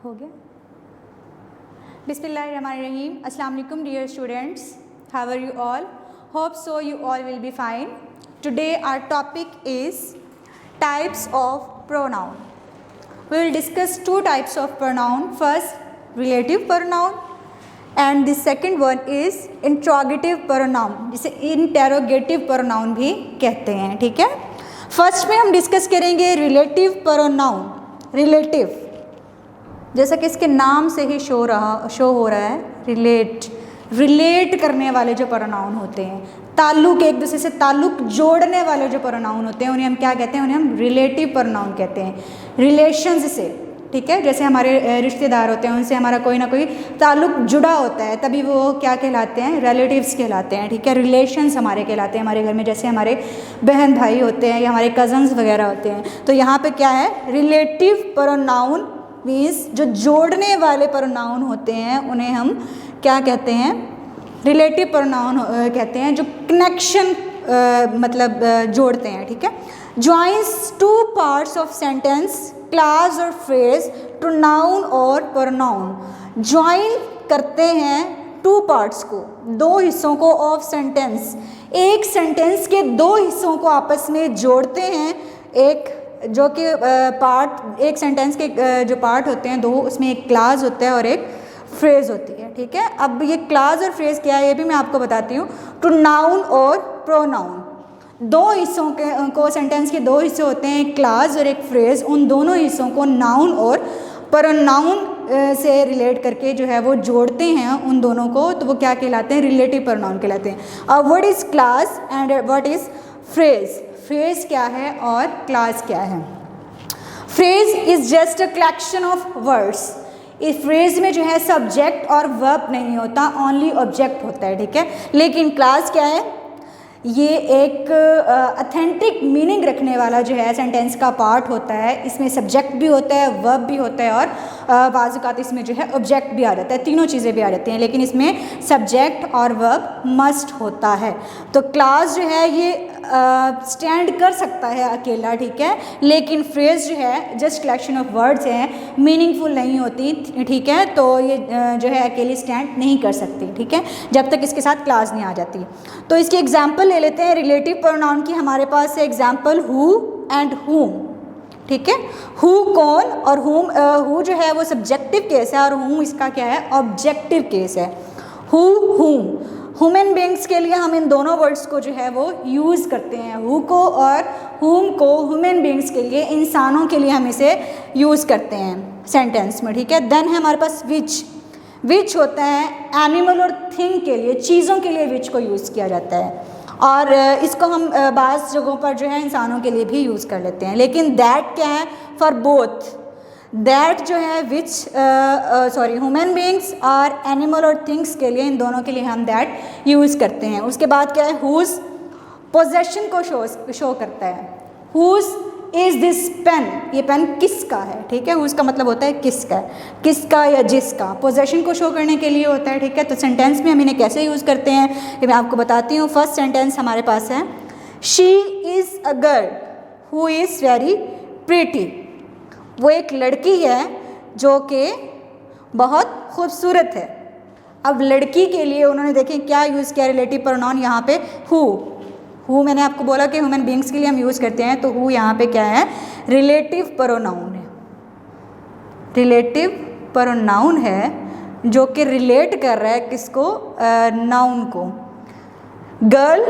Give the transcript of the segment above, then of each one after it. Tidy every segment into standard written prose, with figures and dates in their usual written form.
हो गया। बिस्मिल्लाहिर्रहमानिर्रहीम। अस्सलाम वालेकुम dear students, how are you all? Hope so you all will be fine. Today our topic is types of pronoun. We will discuss two types of pronoun. First, relative pronoun and the second one is interrogative pronoun, जिसे interrogative pronoun भी कहते हैं. ठीक है, first में हम discuss करेंगे relative pronoun. Relative जैसा कि इसके नाम से ही शो हो रहा है, रिलेट करने वाले जो प्रोनाउन होते हैं, ताल्लुक, एक दूसरे से ताल्लुक जोड़ने वाले जो प्रोनाउन होते हैं, उन्हें हम क्या कहते हैं? उन्हें हम रिलेटिव प्रोनाउन कहते हैं. रिलेशंस से, ठीक है, जैसे हमारे रिश्तेदार होते हैं, उनसे हमारा कोई ना कोई ताल्लुक जुड़ा होता है, तभी वो क्या कहलाते हैं? रिलेटिव्स कहलाते हैं. ठीक है, रिलेशंस हमारे कहलाते हैं. हमारे घर में जैसे हमारे बहन भाई होते हैं या हमारे कज़न्स वगैरह होते हैं, तो यहाँ पे क्या है? रिलेटिव प्रोनाउन मीन्स जो जोड़ने वाले प्रोनाउन होते हैं, उन्हें हम क्या कहते हैं? रिलेटिव प्रोनाउन कहते हैं, जो कनेक्शन मतलब जोड़ते हैं. ठीक है, joins two parts of sentence, class और फ्रेज टू नाउन और प्रोनाउन. ज्वाइन करते हैं टू पार्ट्स को, दो हिस्सों को, ऑफ सेंटेंस, एक सेंटेंस के दो हिस्सों को आपस में जोड़ते हैं. एक जो कि पार्ट, एक सेंटेंस के जो पार्ट होते हैं दो, उसमें एक क्लास होता है और एक फ्रेज होती है. ठीक है, अब ये क्लास और फ्रेज क्या है ये भी मैं आपको बताती हूँ. टू नाउन और प्रोनाउन, दो हिस्सों को, सेंटेंस के दो हिस्से होते हैं, एक क्लास और एक फ्रेज, उन दोनों हिस्सों को नाउन और प्रोनाउन से रिलेट करके जो है वो जोड़ते हैं उन दोनों को, तो वो क्या कहलाते हैं? रिलेटिव प्रोनाउन कहलाते हैं. अब what is class and what is phrase? Phrase क्या है और क्लास क्या है? Phrase is just a collection of words. इस फ्रेज में जो है सब्जेक्ट और वर्ब नहीं होता, ओनली ऑब्जेक्ट होता है. ठीक है, लेकिन क्लास क्या है? ये एक ऑथेंटिक मीनिंग रखने वाला जो है सेंटेंस का पार्ट होता है. इसमें सब्जेक्ट भी होता है, वर्ब भी होता है और बाज़ औक़ात इसमें जो है ऑब्जेक्ट भी आ जाता है, तीनों चीज़ें भी आ जाती हैं, लेकिन इसमें सब्जेक्ट और वर्ब मस्ट होता है. तो क्लास जो है ये स्टैंड कर सकता है अकेला, ठीक है, लेकिन फ्रेज जो है जस्ट कलेक्शन ऑफ वर्ड्स हैं, मीनिंगफुल नहीं होती. ठीक है, तो ये जो है अकेली स्टैंड नहीं कर सकती. ठीक है, जब तक इसके साथ क्लास नहीं आ जाती. तो इसकी एग्जाम्पल ले लेते हैं रिलेटिव प्रोनाउन की. हमारे पास है एग्जाम्पल हु एंड हुम. ठीक है, हु कौन और हुम, हु जो है वो सब्जेक्टिव केस है और हुम इसका क्या है? ऑब्जेक्टिव केस है. हु हुम, ह्यूमन बींग्स के लिए हम इन दोनों वर्ड्स को जो है वो यूज़ करते हैं. हु को और हुम को ह्यूमन बींग्स के लिए, इंसानों के लिए हम इसे यूज़ करते हैं सेंटेंस में. ठीक है, देन है हमारे पास विच. विच होता है एनिमल और थिंग के लिए, चीज़ों के लिए विच को यूज़ किया जाता है, और इसको हम बाज़ जगहों पर जो है इंसानों के लिए भी यूज़ कर लेते हैं. लेकिन दैट क्या है? For both. दैट जो है विच ह्यूमन बींग्स और एनिमल और थिंग्स के लिए, इन दोनों के लिए हम दैट यूज़ करते हैं. उसके बाद क्या है? हुज पोजेशन को शो करता है. हुज इज दिस पेन, ये पेन किसका है? ठीक है, उसका मतलब होता है किसका, किसका या जिसका. पोजेशन को शो करने के लिए होता है. ठीक है, तो सेंटेंस में हम इन्हें कैसे यूज़ करते हैं ये मैं आपको बताती हूँ. फर्स्ट सेंटेंस हमारे पास है, she is a girl who is very pretty. वो एक लड़की है जो कि बहुत खूबसूरत है. अब लड़की के लिए उन्होंने देखें क्या यूज़ किया रिलेटिव प्रोनाउन यहाँ पे? हु मैंने आपको बोला कि ह्यूमन बींग्स के लिए हम यूज़ करते हैं, तो हु यहाँ पे क्या है? रिलेटिव प्रोनाउन है. रिलेटिव प्रोनाउन है जो कि रिलेट कर रहा है किसको? नाउन को. गर्ल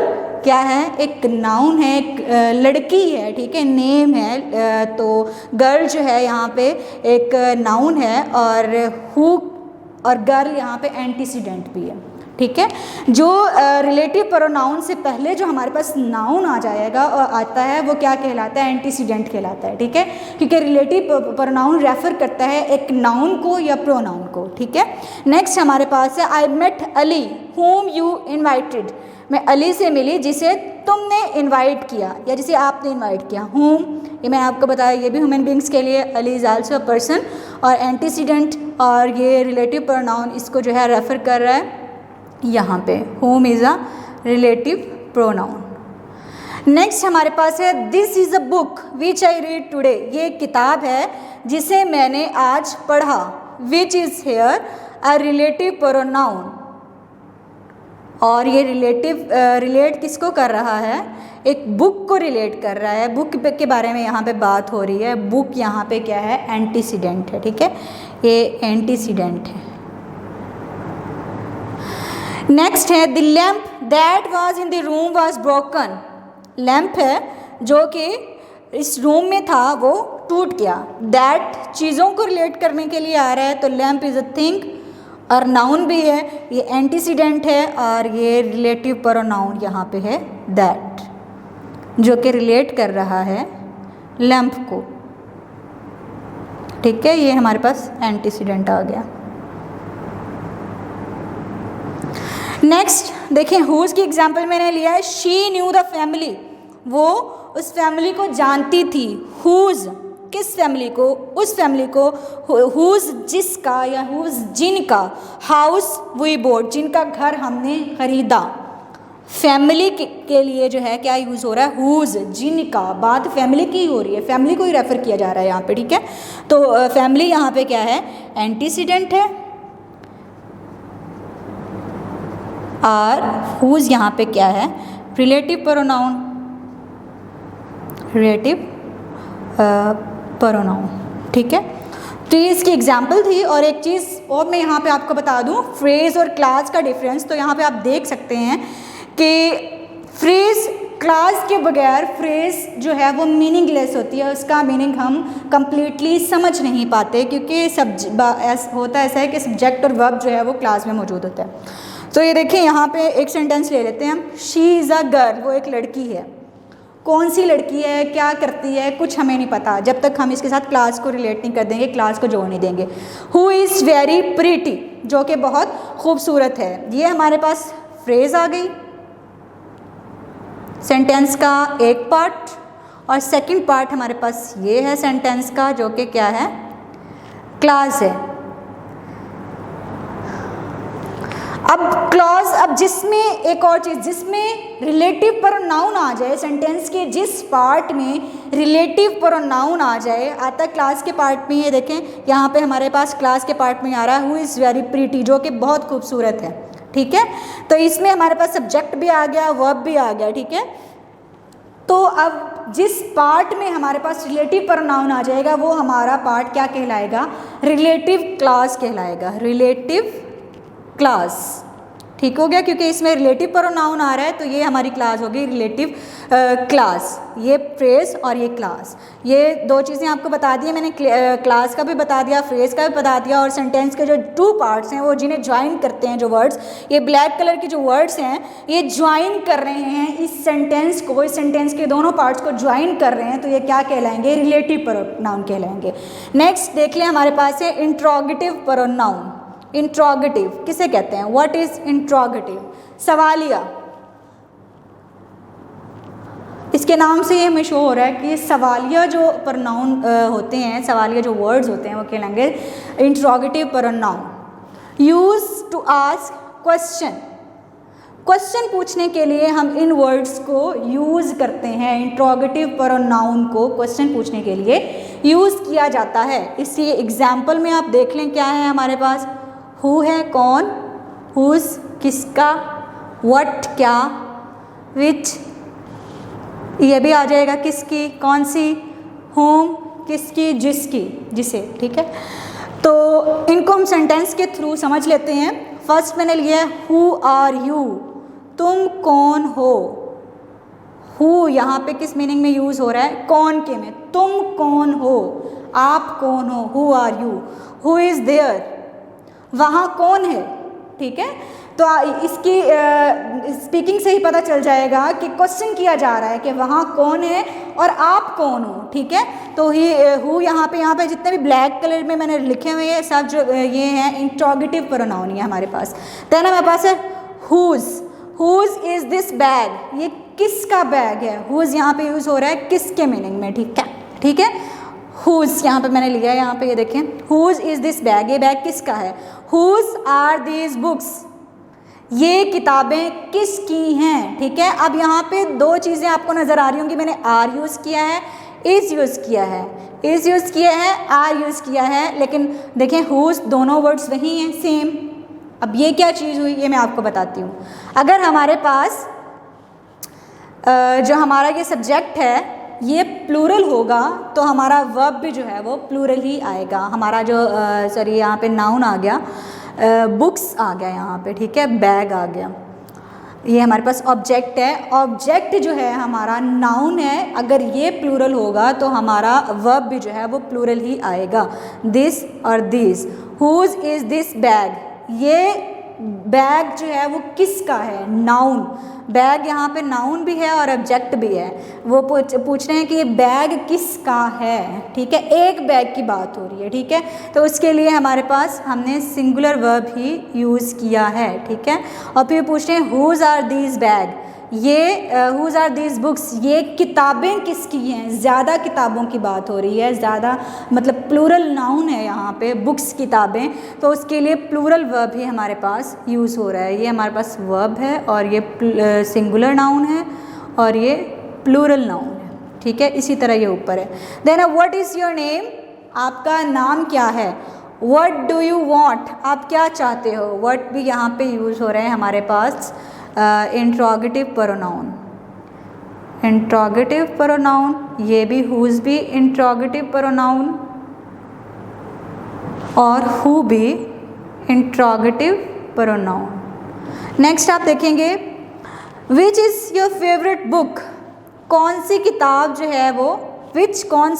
क्या है? एक नाउन है, एक लड़की है. ठीक है, नेम है, तो गर्ल जो है यहाँ पे एक नाउन है, और हु और गर्ल यहाँ पे एंटीसीडेंट भी है. ठीक है, जो रिलेटिव प्रोनाउन से पहले जो हमारे पास नाउन आ जाएगा और आता है वो क्या कहलाता है? एंटीसीडेंट कहलाता है. ठीक है, क्योंकि रिलेटिव प्रोनाउन रेफर करता है एक नाउन को या प्रोनाउन को. ठीक है, नेक्स्ट हमारे पास है I met Ali whom you invited. मैं अली से मिली जिसे तुमने इनवाइट किया या जिसे आपने इनवाइट किया. whom, ये मैं आपको बताया, ये भी ह्यूमन बींग्स के लिए Ali is also a person, और एंटीसीडेंट और ये रिलेटिव प्रोनाउन इसको जो है रेफर कर रहा है यहाँ पे. whom is a relative pronoun. Next हमारे पास है this is a book which I read today. ये एक किताब है जिसे मैंने आज पढ़ा. Which is here a relative pronoun. और ये रिलेट किसको कर रहा है? एक बुक को रिलेट कर रहा है। बुक के बारे में यहाँ पे बात हो रही है। बुक यहाँ पे क्या है? एंटीसीडेंट है, ठीक है, ये एंटीसीडेंट है। नेक्स्ट है the lamp that was in the room was broken. Lamp है जो कि इस रूम में था वो टूट गया। दैट चीज़ों को रिलेट करने के लिए आ रहा है, तो लैम्प इज़ अ थिंग और नाउन भी है, ये एंटीसीडेंट है और ये रिलेटिव प्रोनाउन यहाँ पे है दैट, जो कि रिलेट कर रहा है लैम्प को, ठीक है, ये हमारे पास एंटीसीडेंट आ गया। नेक्स्ट देखिए हुज की एग्जाम्पल मैंने लिया है। शी न्यू द फैमिली, वो उस फैमिली को जानती थी। हुज किस फैमिली को? उस फैमिली को। हुज जिसका या हुज जिनका। हाउस वी बोट, जिनका घर हमने खरीदा। फैमिली के लिए जो है क्या यूज़ हो रहा है? हुज, जिनका। बात फैमिली की हो रही है, फैमिली को ही रेफर किया जा रहा है यहाँ पे, ठीक है। तो फैमिली यहाँ पे क्या है? एंटीसीडेंट है और हुज यहाँ पे क्या है? रिलेटिव प्रोनाउन, रिलेटिव प्रोनाउन, ठीक है। तो ये इसकी एग्जाम्पल थी। और एक चीज़ और मैं यहाँ पे आपको बता दूँ, फ्रेज़ और क्लास का डिफरेंस। तो यहाँ पे आप देख सकते हैं कि फ्रेज़ क्लास के बगैर फ्रेज़ जो है वो मीनिंगलेस होती है, उसका मीनिंग हम कंप्लीटली समझ नहीं पाते, क्योंकि होता ऐसा है कि सब्जेक्ट और वर्ब जो है वो क्लास में मौजूद होता है। तो ये देखिए यहाँ पे एक सेंटेंस ले लेते हैं हम। शी इज़ अ गर्ल, वो एक लड़की है। कौन सी लड़की है, क्या करती है, कुछ हमें नहीं पता जब तक हम इसके साथ क्लास को रिलेट नहीं कर देंगे, क्लास को जोड़ नहीं देंगे। हु इज़ वेरी प्रीटी, जो कि बहुत खूबसूरत है। ये हमारे पास फ्रेज़ आ गई सेंटेंस का एक पार्ट, और सेकंड पार्ट हमारे पास ये है सेंटेंस का, जो कि क्या है? क्लास है। अब क्लॉज, अब जिसमें एक और चीज़, जिसमें रिलेटिव प्रोनाउन आ जाए, सेंटेंस के जिस पार्ट में रिलेटिव प्रोनाउन आ जाए, आता है क्लास के पार्ट में। ये देखें यहाँ पे हमारे पास क्लास के पार्ट में आ रहा है हु इज़ वेरी प्रीटी, जो कि बहुत खूबसूरत है, ठीक है। तो इसमें हमारे पास सब्जेक्ट भी आ गया, वर्ब भी आ गया, ठीक है। तो अब जिस पार्ट में हमारे पास रिलेटिव प्रोनाउन आ जाएगा वो हमारा पार्ट क्या कहलाएगा? रिलेटिव क्लास कहलाएगा, रिलेटिव क्लास, ठीक हो गया। क्योंकि इसमें रिलेटिव प्रोनाउन आ रहा है तो ये हमारी क्लास होगी रिलेटिव क्लास। ये फ्रेज और ये क्लास, ये दो चीज़ें आपको बता दी है मैंने। क्लास का भी बता दिया, फ्रेज का भी बता दिया, और सेंटेंस के जो टू पार्ट्स हैं वो जिन्हें ज्वाइन करते हैं, जो वर्ड्स, ये ब्लैक कलर के जो वर्ड्स हैं ये ज्वाइन कर रहे हैं इस सेंटेंस को, इस सेंटेंस के दोनों पार्ट्स को ज्वाइन कर रहे हैं, तो ये क्या कहलाएंगे? रिलेटिव प्रोनाउन कहलाएंगे। नेक्स्ट देख लें, हमारे पास है इंट्रोगेटिव प्रोनाउन। इंट्रोगेटिव किसे कहते हैं? What is interrogative? सवालिया। इसके नाम से ये हमें शो हो रहा है कि सवालिया जो प्रोनाउन होते हैं, सवालिया जो वर्ड्स होते हैं वो कहलाएंगे interrogative pronoun. Use to ask question, question पूछने के लिए हम इन वर्ड्स को यूज़ करते हैं। इंट्रोगेटिव प्रोनाउन को क्वेश्चन पूछने के लिए यूज़ किया जाता है। इसी एग्जाम्पल में आप देख लें क्या है हमारे पास? हु है कौन, हुज किसका, व्हाट क्या, विच ये भी आ जाएगा किसकी, कौन सी, होम किसकी, जिसकी, जिसे, ठीक है। तो इनको हम सेंटेंस के थ्रू समझ लेते हैं। फर्स्ट मैंने लिया है हु आर यू, तुम कौन हो। हु यहाँ पे किस मीनिंग में यूज़ हो रहा है? कौन के में। तुम कौन हो, आप कौन हो, who are you. Who is there, वहाँ कौन है, ठीक है। तो इसकी स्पीकिंग से ही पता चल जाएगा कि क्वेश्चन किया जा रहा है कि वहाँ कौन है और आप कौन हो, ठीक है। तो ही हु यहाँ पे जितने भी ब्लैक कलर में मैंने लिखे हुए हैं सब जो ये हैं इंट्रोगेटिव प्रोनाउन है हमारे पास। देन हमारे पास है whose, whose is this bag, ये किसका बैग है। हुज यहाँ पे यूज़ हो रहा है किसके मीनिंग में, ठीक है, ठीक है। हुज यहाँ पे मैंने लिया है, यहाँ पे ये देखें, हुज इज़ दिस बैग, ये बैग किसका है। हुज आर दीज बुक्स, ये किताबें किसकी हैं, ठीक है। अब यहाँ पे दो चीज़ें आपको नज़र आ रही होंगी, मैंने आर यूज़ किया है, इज़ यूज़ किया है, इज़ यूज़ किया है, आर यूज़ किया है, लेकिन देखें हुज़ दोनों वर्ड्स वही हैं, सेम। अब ये क्या चीज़ हुई, ये मैं आपको बताती हूँ। अगर हमारे पास जो हमारा ये सब्जेक्ट है ये प्लूरल होगा तो हमारा वर्ब भी जो है वो प्लूरल ही आएगा। हमारा जो सॉरी यहाँ पे नाउन आ गया, बुक्स आ गया यहाँ पे, ठीक है, बैग आ गया, ये हमारे पास ऑब्जेक्ट है। ऑब्जेक्ट जो है हमारा नाउन है, अगर ये प्लूरल होगा तो हमारा वर्ब भी जो है वो प्लूरल ही आएगा। दिस और this, whose is this bag, ये बैग जो है वो किसका है, नाउन। बैग यहाँ पे नाउन भी है और ऑब्जेक्ट भी है। वो पूछ रहे हैं कि ये बैग किसका है, ठीक है, एक बैग की बात हो रही है, ठीक है। तो उसके लिए हमारे पास हमने सिंगुलर वर्ब ही यूज़ किया है, ठीक है। और फिर पूछ रहे हैं हुज आर दीज बैग, ये हुज आर दीज बुक्स, ये किताबें किसकी हैं, ज़्यादा किताबों की बात हो रही है, ज़्यादा मतलब प्लूरल नाउन है यहाँ पे, बुक्स किताबें, तो उसके लिए प्लूरल वर्ब ही हमारे पास यूज़ हो रहा है। ये हमारे पास वर्ब है और ये सिंगुलर नाउन है और ये प्लूरल नाउन है, ठीक है। इसी तरह ये ऊपर है। Then what is your name, आपका नाम क्या है। व्हाट डू यू वांट, आप क्या चाहते हो। व्हाट भी यहाँ पे यूज़ हो रहे हैं हमारे पास इंट्रोगेटिव प्रोनाउन, इंट्रोगेटिव प्रोनाउन, ये भी हुज भी इंट्रोगेटिव प्रोनाउन और हु भी इंट्रोगेटिव प्रोनाउन। नेक्स्ट आप देखेंगे which is your favourite book, कौन सी किताब जो है वो, विच कौन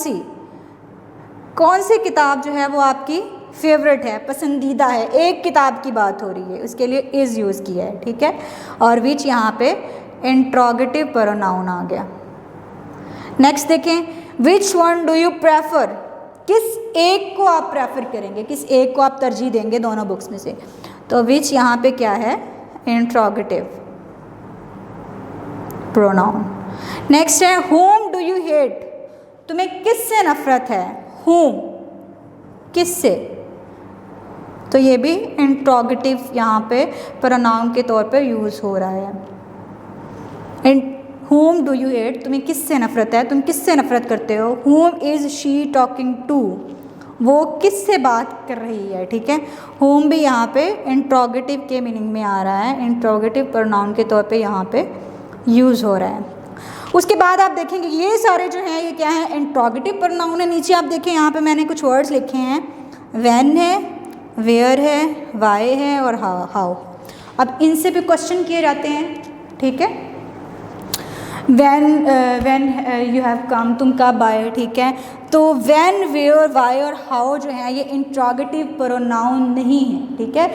सी किताब जो है वो आपकी फेवरेट है, पसंदीदा है, एक किताब की बात हो रही है, उसके लिए इज़ यूज़ किया है, ठीक है। और विच यहाँ पे इंट्रोगेटिव प्रोनाउन आ गया। नेक्स्ट देखें which one do you prefer, किस एक को आप प्रेफर करेंगे, किस एक को आप तरजीह देंगे दोनों बुक्स में से। तो विच यहाँ पे क्या है, इंट्रोगेटिव प्रोनाउन। नेक्स्ट है होम डू यू हेट, तुम्हें किससे नफरत है, होम किससे, तो ये भी इंट्रोगेटिव यहाँ पे प्रोनाउन के तौर पे यूज़ हो रहा है। And whom do you hate, तुम्हें किससे नफरत है, तुम किससे नफरत करते हो। Whom is she talking to, वो किससे बात कर रही है, ठीक है। होम भी यहाँ पे इंट्रोगेटिव के मीनिंग में आ रहा है, इंट्रोगेटिव प्रोनाउन के तौर पे यहाँ पे यूज़ हो रहा है। उसके बाद आप देखेंगे ये सारे जो हैं ये क्या है, इंट्रोगेटिव प्रोनाउन है। नीचे आप देखें यहाँ पे मैंने कुछ वर्ड्स लिखे हैं, व्हेन है, वेयर है, वाई है और हाउ। अब इनसे भी क्वेश्चन किए जाते हैं, ठीक है। व्हेन यू हैव कम, तुम कब आए, ठीक है। तो व्हेन, वेयर, वाई और हाउ जो है ये इंट्रोगेटिव प्रोनाउन नहीं है, ठीक है।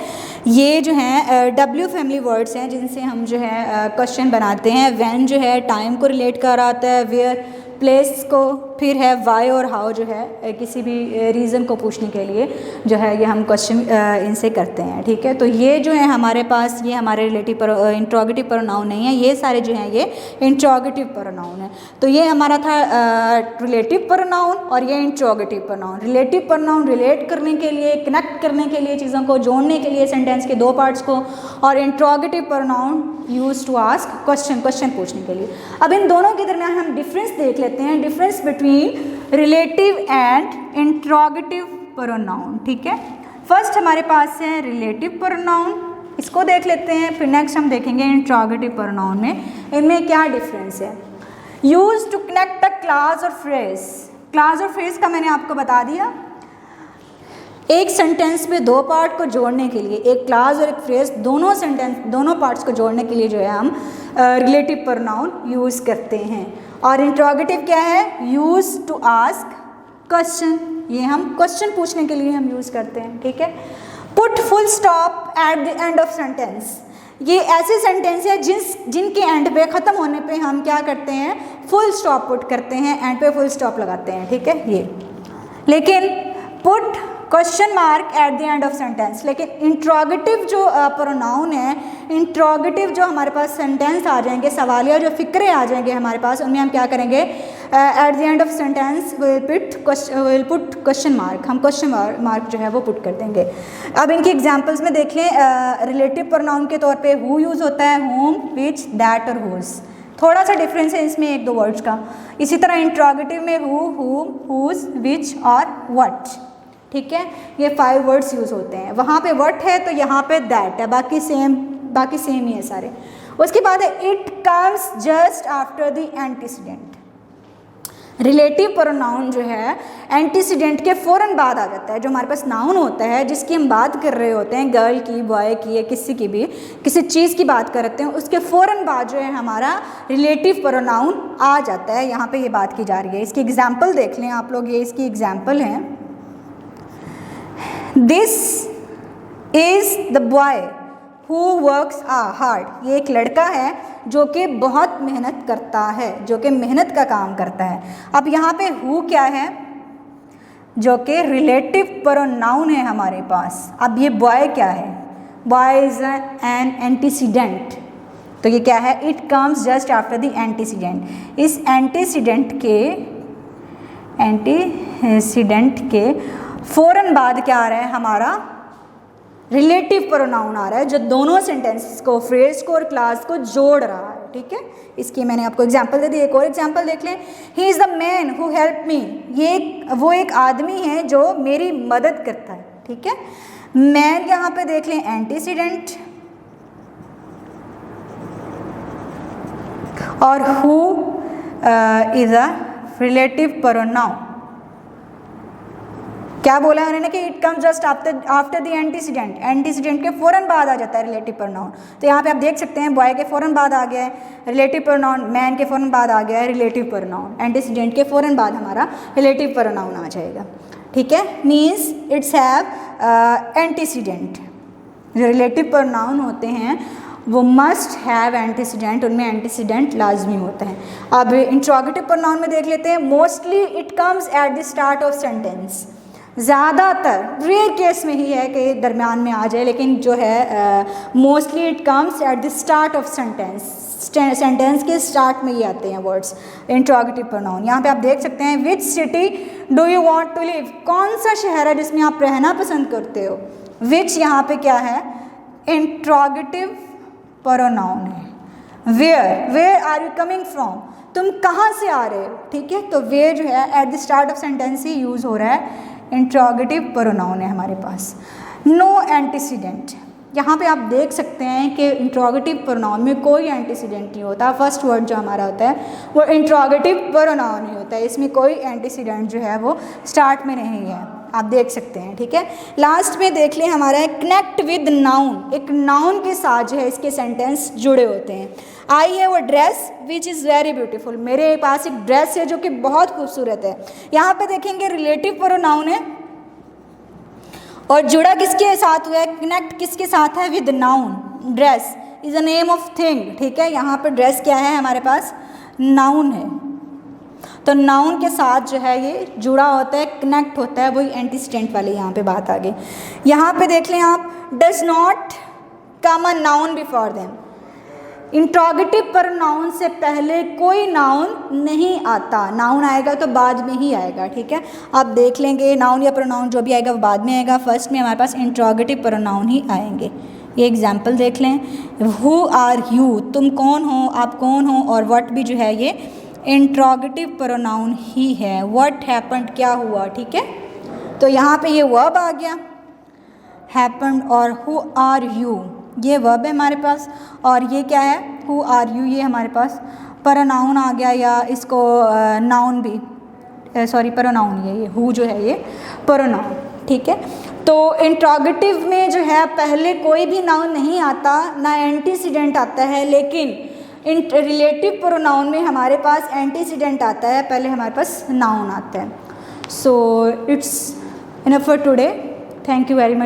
ये जो हैं डब्ल्यू फैमिली वर्ड्स हैं जिनसे हम जो है क्वेश्चन बनाते हैं। व्हेन जो है टाइम को रिलेट कर आता है, वेयर प्लेस को, फिर है वाई और हाउ जो है किसी भी रीज़न को पूछने के लिए जो है ये हम क्वेश्चन इनसे करते हैं, ठीक है। तो ये जो है हमारे पास ये हमारे रिलेटिव इंट्रोगेटिव प्रोनाउन नहीं है, ये सारे जो हैं ये इंट्रोगेटिव प्रोनाउन है। तो ये हमारा था रिलेटिव प्रोनाउन और ये interrogative pronoun. Relative pronoun relate करने के लिए, कनेक्ट करने के लिए, चीज़ों को जोड़ने के लिए सेंटेंस के दो पार्ट्स को, और interrogative pronoun use to ask question पूछने के लिए। अब इन दोनों के दरमियान हम डिफरेंस देख लेते हैं, difference between relative and interrogative pronoun, ठीक है। फर्स्ट हमारे पास है रिलेटिव प्रोनाउन, इसको देख लेते हैं, फिर नेक्स्ट हम देखेंगे इंट्रोगेटिव प्रोनाउन में इनमें क्या डिफरेंस है। Use to connect a clause और फ्रेज, क्लास और फ्रेज का मैंने आपको बता दिया। एक सेंटेंस में दो पार्ट को जोड़ने के लिए, एक क्लास और एक फ्रेज, दोनों सेंटेंस दोनों पार्ट्स को जोड़ने के लिए जो है हम रिलेटिव प्रोनाउन यूज़ करते हैं। और इंट्रोगेटिव क्या है, यूज टू आस्क क्वेश्चन, ये हम क्वेश्चन पूछने के लिए हम यूज़ करते हैं, ठीक है। Put full stop at the end of sentence, ये ऐसे सेंटेंस है जिनके एंड पे ख़त्म होने पे हम क्या करते हैं, फुल स्टॉप पुट करते हैं, एंड पे फुल स्टॉप लगाते हैं, ठीक है ये। लेकिन put question mark at the end of sentence, लेकिन इंट्रोगेटिव जो प्रोनाउन है, इंट्रोगेटिव जो हमारे पास सेंटेंस आ जाएंगे, सवालिया जो फ़िक्रे आ जाएंगे हमारे पास, उनमें हम क्या करेंगे, at the end of sentence will put question mark, हम क्वेश्चन मार्क जो है वो पुट कर देंगे। अब इनकी एग्जांपल्स में देख लें। रिलेटिव प्रोनाउन के तौर पे हु यूज़ होता है, होम, विच, दैट और हुज। थोड़ा सा डिफरेंस है इसमें एक दो वर्ड्स का। इसी तरह इंट्रोगेटिव में हु, हुम, हुज, विच और व्हाट, ठीक है, ये 5 वर्ड्स यूज़ होते हैं। वहाँ पे व्हाट है तो यहाँ पे दैट है, बाकी सेम ही है सारे। उसके बाद है it comes just after the antecedent. Relative pronoun जो है एंटीसीडेंट के फ़ौरन बाद आ जाता है। जो हमारे पास नाउन होता है जिसकी हम बात कर रहे होते हैं, गर्ल की, बॉय की या किसी की भी, किसी चीज़ की बात करते हैं, उसके फ़ौरन बाद जो है हमारा रिलेटिव प्रोनाउन आ जाता है। यहाँ पे ये बात की जा रही है। इसकी एग्जाम्पल देख लें आप लोग, ये इसकी एग्जाम्पल है। This is the boy who works hard. ये एक लड़का है जो कि बहुत मेहनत करता है, जो कि मेहनत का काम करता है। अब यहाँ पे हु क्या है, जो कि रिलेटिव प्रोनाउन है हमारे पास। अब ये बॉय क्या है, बॉय इज एन एंटीसीडेंट, तो ये क्या है, it comes just after the antecedent. इस एंटीसीडेंट के फ़ौरन बाद क्या आ रहा है, हमारा रिलेटिव प्रोनाउन आ रहा है, जो दोनों सेंटेंसेस को, फ्रेज को और क्लास को जोड़ रहा है, ठीक है। इसकी मैंने आपको एग्जांपल दे दी। एक और एग्जांपल देख लें। He is the man who help me. वो एक आदमी है जो मेरी मदद करता है, ठीक है। मैन यहाँ पे देख लें एंटीसीडेंट, और who is a relative pronoun. क्या बोला है उन्होंने कि it comes just after the antecedent. Antecedent के फ़ौरन बाद आ जाता है रिलेटिव प्रोनाउन। तो यहाँ पे आप देख सकते हैं बॉय के फ़ौरन बाद आ गया है रिलेटिव प्रोनाउन, मैन के फ़ौरन बाद आ गया है रिलेटिव प्रोनाउन, एंटीसीडेंट के फ़ौरन बाद हमारा रिलेटिव प्रोनाउन आ जाएगा, ठीक है। Means it's have antecedent. जो रिलेटिव प्रोनाउन होते हैं वो मस्ट हैव एंटीसीडेंट, उनमें एंटीसीडेंट लाजमी होता है। अब इंट्रोगेटिव प्रोनाउन में देख लेते हैं। Mostly it comes at the start of sentence. ज़्यादातर, रेयर केस में ही है कि दरमियान में आ जाए, लेकिन जो है mostly it comes at the start of sentence. Sentence के स्टार्ट में ही आते हैं वर्ड्स इंट्रोगेटिव प्रोनाउन। यहाँ पे आप देख सकते हैं which city do you want to live. कौन सा शहर है जिसमें आप रहना पसंद करते हो। विच यहाँ पे क्या है, इंट्रोगेटिव प्रोनाउन है। Where are you coming from, तुम कहाँ से आ रहे हो, ठीक है। तो वेयर जो है at the start of sentence he use हो रहा है, इंट्रोगेटिव प्रोनाउन है हमारे पास। नो एंटीसीडेंट, यहाँ पे आप देख सकते हैं कि इंट्रोगेटिव प्रोनाउन में कोई एंटीसीडेंट नहीं होता। फर्स्ट वर्ड जो हमारा होता है वो इंट्रोगेटिव प्रोनाउन ही होता है, इसमें कोई एंटीसीडेंट जो है वो स्टार्ट में नहीं है, आप देख सकते हैं, ठीक है। लास्ट में देख लें हमारा है कनेक्ट विद नाउन। एक नाउन के साथ जो है इसके सेंटेंस जुड़े होते हैं। I have a dress which is very beautiful. मेरे पास एक ड्रेस है जो कि बहुत खूबसूरत है। यहाँ पे देखेंगे रिलेटिव प्रोनाउन है और जुड़ा किसके साथ हुआ है, कनेक्ट किसके साथ है, with noun. Dress is a name of thing, ठीक है। यहाँ पे ड्रेस क्या है, हमारे पास नाउन है, तो नाउन के साथ जो है ये जुड़ा होता है, कनेक्ट होता है, वही एंटीसीडेंट वाली यहाँ पे बात आ गई। यहाँ पे देख लें आप, does not come a noun before them. Interrogative pronoun से पहले कोई नाउन नहीं आता, नाउन आएगा तो बाद में ही आएगा, ठीक है। आप देख लेंगे नाउन या प्रोनाउन जो भी आएगा वो बाद में आएगा, फर्स्ट में हमारे पास इंट्रोगेटिव प्रोनाउन ही आएंगे। ये एग्जाम्पल देख लें। हु आर यू, तुम कौन हो, आप कौन हो, और व्हाट भी जो है ये इंट्रोगेटिव प्रोनाउन ही है। व्हाट हैपेंड, क्या हुआ, ठीक है। तो यहाँ पे ये वर्ब आ गया हैपेंड, और हु आर यू ये वर्ब है हमारे पास, और ये क्या है, हु आर यू, ये हमारे पास प्रोनाउन आ गया, या इसको नाउन भी, प्रोनाउन ये हु जो है ये प्रोनाउन, ठीक है। तो इंट्रोगेटिव में जो है पहले कोई भी नाउन नहीं आता, ना एंटीसीडेंट आता है, लेकिन रिलेटिव प्रोनाउन में हमारे पास एंटीसीडेंट आता है, पहले हमारे पास नाउन आता है। So it's enough for today, thank you very much.